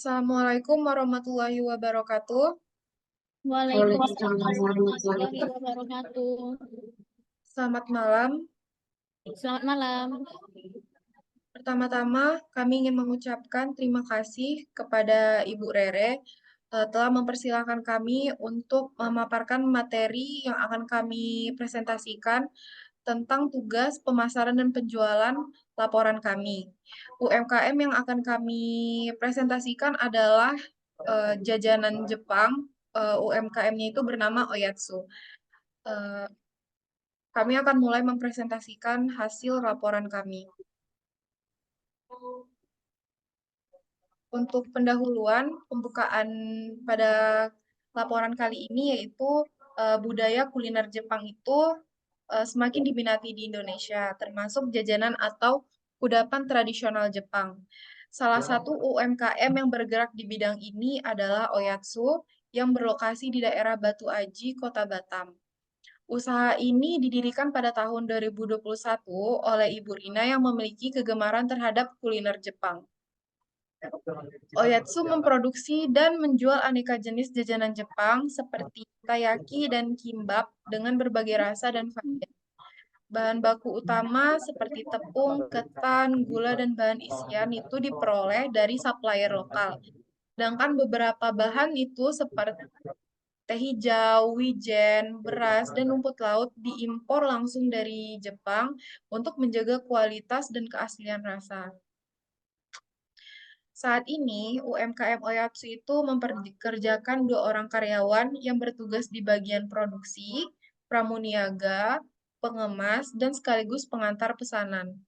Assalamualaikum warahmatullahi wabarakatuh. Waalaikumsalam warahmatullahi wabarakatuh. Selamat malam. Selamat malam. Pertama-tama, kami ingin mengucapkan terima kasih kepada Ibu Rere telah mempersilahkan kami untuk memaparkan materi yang akan kami presentasikan tentang tugas pemasaran dan penjualan laporan kami. UMKM yang akan kami presentasikan adalah jajanan Jepang. UMKM-nya itu bernama Oyatsu. Eh, Kami akan mulai mempresentasikan hasil laporan kami. Untuk pendahuluan, pembukaan pada laporan kali ini yaitu budaya kuliner Jepang itu semakin diminati di Indonesia, termasuk jajanan atau kudapan tradisional Jepang. Salah satu UMKM yang bergerak di bidang ini adalah Oyatsu yang berlokasi di daerah Batu Aji, Kota Batam. Usaha ini didirikan pada tahun 2021 oleh Ibu Rina yang memiliki kegemaran terhadap kuliner Jepang. Oyatsu memproduksi dan menjual aneka jenis jajanan Jepang seperti taiyaki dan kimbap dengan berbagai rasa dan varian. Bahan baku utama seperti tepung, ketan, gula, dan bahan isian itu diperoleh dari supplier lokal. Sedangkan beberapa bahan itu seperti teh hijau, wijen, beras, dan rumput laut diimpor langsung dari Jepang untuk menjaga kualitas dan keaslian rasa. Saat ini, UMKM Oyatsu itu memperkerjakan 2 orang karyawan yang bertugas di bagian produksi, pramuniaga, pengemas, dan sekaligus pengantar pesanan.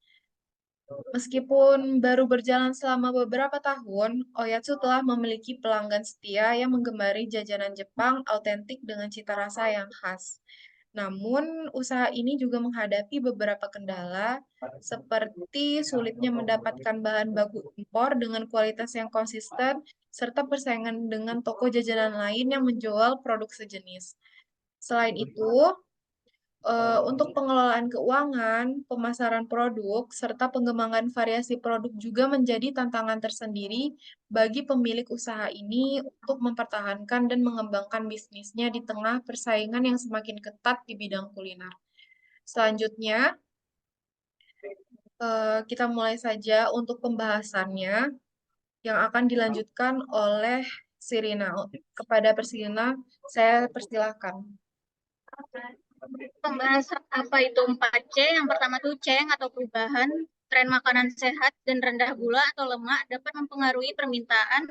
Meskipun baru berjalan selama beberapa tahun, Oyatsu telah memiliki pelanggan setia yang menggemari jajanan Jepang autentik dengan cita rasa yang khas. Namun, usaha ini juga menghadapi beberapa kendala, seperti sulitnya mendapatkan bahan baku impor dengan kualitas yang konsisten, serta persaingan dengan toko jajanan lain yang menjual produk sejenis. Selain itu, untuk pengelolaan keuangan, pemasaran produk, serta pengembangan variasi produk juga menjadi tantangan tersendiri bagi pemilik usaha ini untuk mempertahankan dan mengembangkan bisnisnya di tengah persaingan yang semakin ketat di bidang kuliner. Selanjutnya, kita mulai saja untuk pembahasannya yang akan dilanjutkan oleh Sirina. Kepada Persirina, saya persilahkan. Pembahasan apa itu 4C? Yang pertama tuh Ceng atau perubahan, tren makanan sehat dan rendah gula atau lemak dapat mempengaruhi permintaan,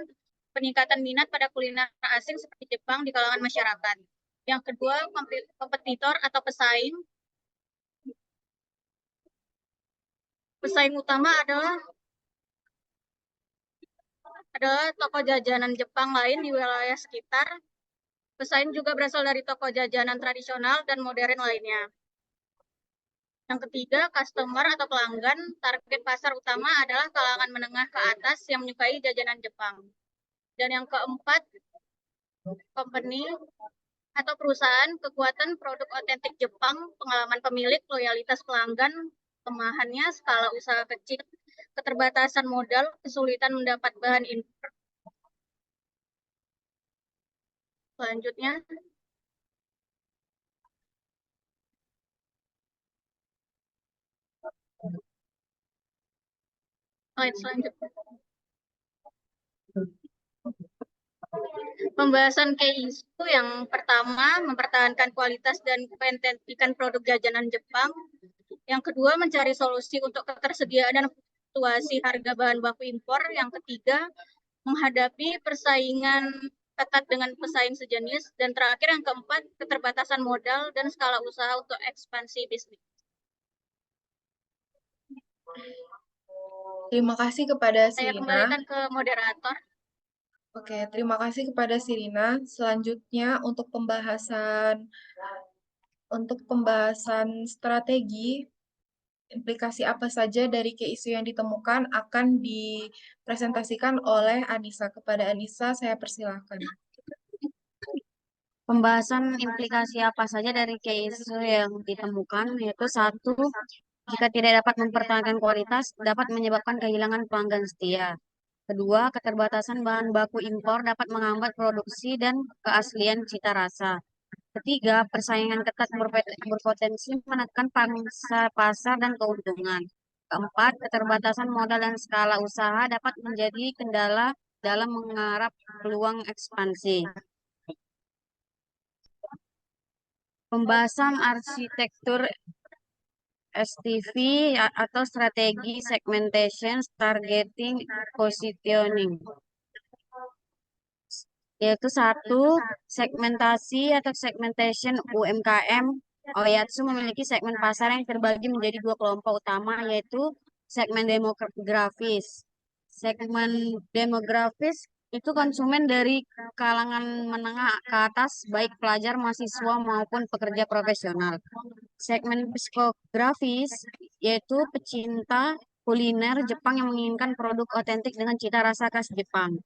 peningkatan minat pada kuliner asing seperti Jepang di kalangan masyarakat. Yang kedua, kompetitor atau pesaing. Pesaing utama adalah toko jajanan Jepang lain di wilayah sekitar. Pesaing juga berasal dari toko jajanan tradisional dan modern lainnya. Yang ketiga, customer atau pelanggan. Target pasar utama adalah kalangan menengah ke atas yang menyukai jajanan Jepang. Dan yang keempat, company atau perusahaan, kekuatan produk otentik Jepang, pengalaman pemilik, loyalitas pelanggan, kelemahannya, skala usaha kecil, keterbatasan modal, kesulitan mendapat bahan impor. Selanjutnya, slide selanjutnya. Pembahasan case itu yang pertama, mempertahankan kualitas dan keautentikan produk jajanan Jepang. Yang kedua, mencari solusi untuk ketersediaan dan fluktuasi harga bahan baku impor. Yang ketiga, menghadapi persaingan ketat dengan pesaing sejenis. Dan terakhir, yang keempat, keterbatasan modal dan skala usaha untuk ekspansi bisnis. Terima kasih kepada Saya Sirina. kembalikan ke moderator. Oke, terima kasih kepada Sirina. Selanjutnya untuk pembahasan strategi, implikasi apa saja dari key issue yang ditemukan akan dipresentasikan oleh Anissa. Kepada Anissa, saya persilahkan. Pembahasan implikasi apa saja dari case yang ditemukan, yaitu satu, jika tidak dapat mempertahankan kualitas, dapat menyebabkan kehilangan pelanggan setia. Kedua, keterbatasan bahan baku impor dapat menghambat produksi dan keaslian cita rasa. Ketiga, persaingan ketat berpotensi menekan pangsa pasar dan keuntungan. Keempat, keterbatasan modal dan skala usaha dapat menjadi kendala dalam menggarap peluang ekspansi. Pembahasan arsitektur STV atau strategi segmentation, targeting, positioning. Yaitu satu, segmentasi atau segmentation UMKM. Oyatsu memiliki segmen pasar yang terbagi menjadi dua kelompok utama, yaitu segmen demografis. Segmen demografis itu konsumen dari kalangan menengah ke atas, baik pelajar, mahasiswa, maupun pekerja profesional. Segmen psikografis yaitu pecinta kuliner Jepang yang menginginkan produk otentik dengan cita rasa khas Jepang.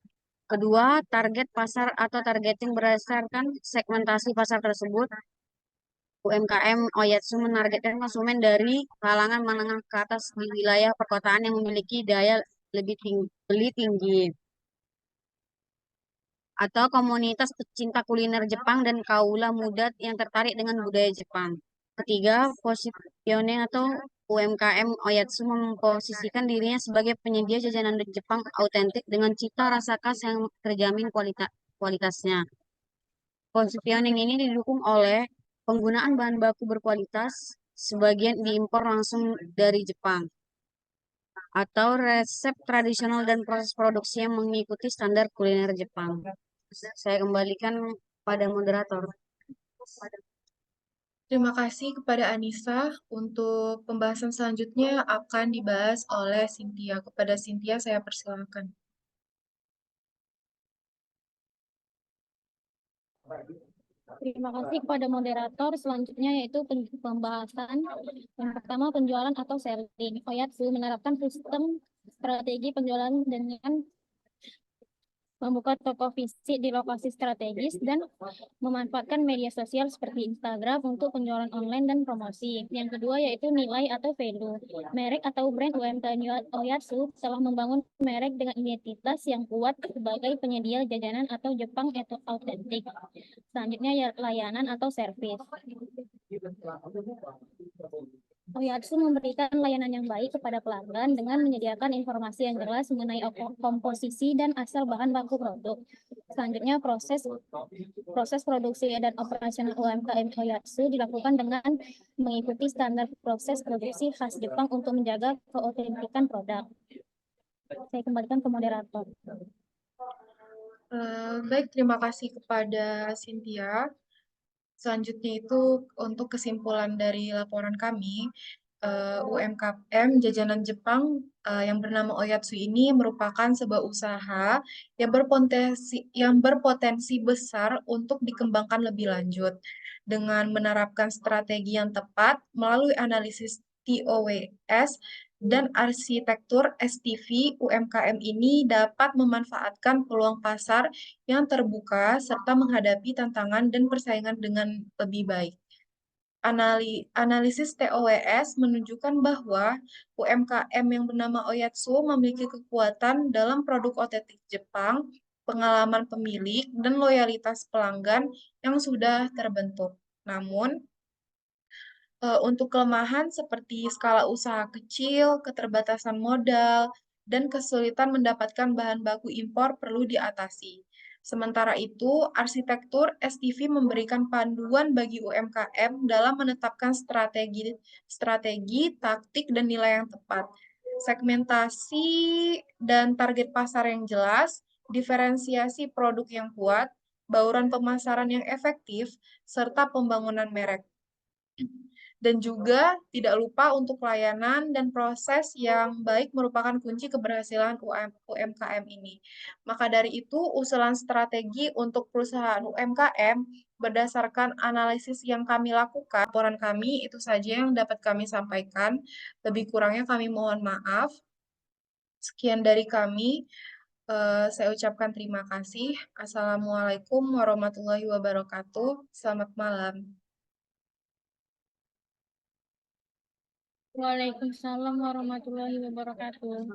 Kedua, target pasar atau targeting berdasarkan segmentasi pasar tersebut. UMKM Oyatsu menargetkan konsumen dari kalangan menengah ke atas di wilayah perkotaan yang memiliki daya beli tinggi. Atau komunitas pecinta kuliner Jepang dan kaula muda yang tertarik dengan budaya Jepang. Ketiga, positioning atau UMKM Oyatsu memposisikan dirinya sebagai penyedia jajanan Jepang autentik dengan cita rasa khas yang terjamin kualitasnya. Positioning ini didukung oleh penggunaan bahan baku berkualitas, sebagian diimpor langsung dari Jepang, atau resep tradisional dan proses produksi yang mengikuti standar kuliner Jepang. Saya kembalikan pada moderator. Terima kasih kepada Anissa. Untuk pembahasan selanjutnya akan dibahas oleh Cynthia. Kepada Cynthia saya persilakan. Terima kasih kepada moderator. Selanjutnya yaitu pembahasan yang pertama, penjualan atau selling. Oyatsu menerapkan sistem strategi penjualan dengan membuka toko fisik di lokasi strategis dan memanfaatkan media sosial seperti Instagram untuk penjualan online dan promosi. Yang kedua yaitu nilai atau value. Merek atau brand UMKM Oyatsu telah membangun merek dengan identitas yang kuat sebagai penyedia jajanan atau Jepang atau autentik. Selanjutnya ya layanan atau service. Oyatsu memberikan layanan yang baik kepada pelanggan dengan menyediakan informasi yang jelas mengenai komposisi dan asal bahan baku produk. Selanjutnya proses produksi dan operasional UMKM Oyatsu dilakukan dengan mengikuti standar proses produksi khas Jepang untuk menjaga keautentikan produk. Saya kembalikan ke moderator. Baik, terima kasih kepada Cynthia. Selanjutnya itu untuk kesimpulan dari laporan kami, UMKM Jajanan Jepang yang bernama Oyatsu ini merupakan sebuah usaha yang berpotensi besar untuk dikembangkan lebih lanjut dengan menerapkan strategi yang tepat melalui analisis TOWS dan arsitektur STV. UMKM ini dapat memanfaatkan peluang pasar yang terbuka serta menghadapi tantangan dan persaingan dengan lebih baik. Analisis TOWS menunjukkan bahwa UMKM yang bernama Oyatsu memiliki kekuatan dalam produk otentik Jepang, pengalaman pemilik, dan loyalitas pelanggan yang sudah terbentuk. Namun, untuk kelemahan seperti skala usaha kecil, keterbatasan modal, dan kesulitan mendapatkan bahan baku impor perlu diatasi. Sementara itu, arsitektur STV memberikan panduan bagi UMKM dalam menetapkan strategi, taktik, dan nilai yang tepat. Segmentasi dan target pasar yang jelas, diferensiasi produk yang kuat, bauran pemasaran yang efektif, serta pembangunan merek. Dan juga tidak lupa untuk layanan dan proses yang baik merupakan kunci keberhasilan UMKM ini. Maka dari itu, usulan strategi untuk perusahaan UMKM berdasarkan analisis yang kami lakukan, laporan kami itu saja yang dapat kami sampaikan. Lebih kurangnya kami mohon maaf. Sekian dari kami. Saya ucapkan terima kasih. Assalamualaikum warahmatullahi wabarakatuh. Selamat malam. Waalaikumsalam warahmatullahi wabarakatuh.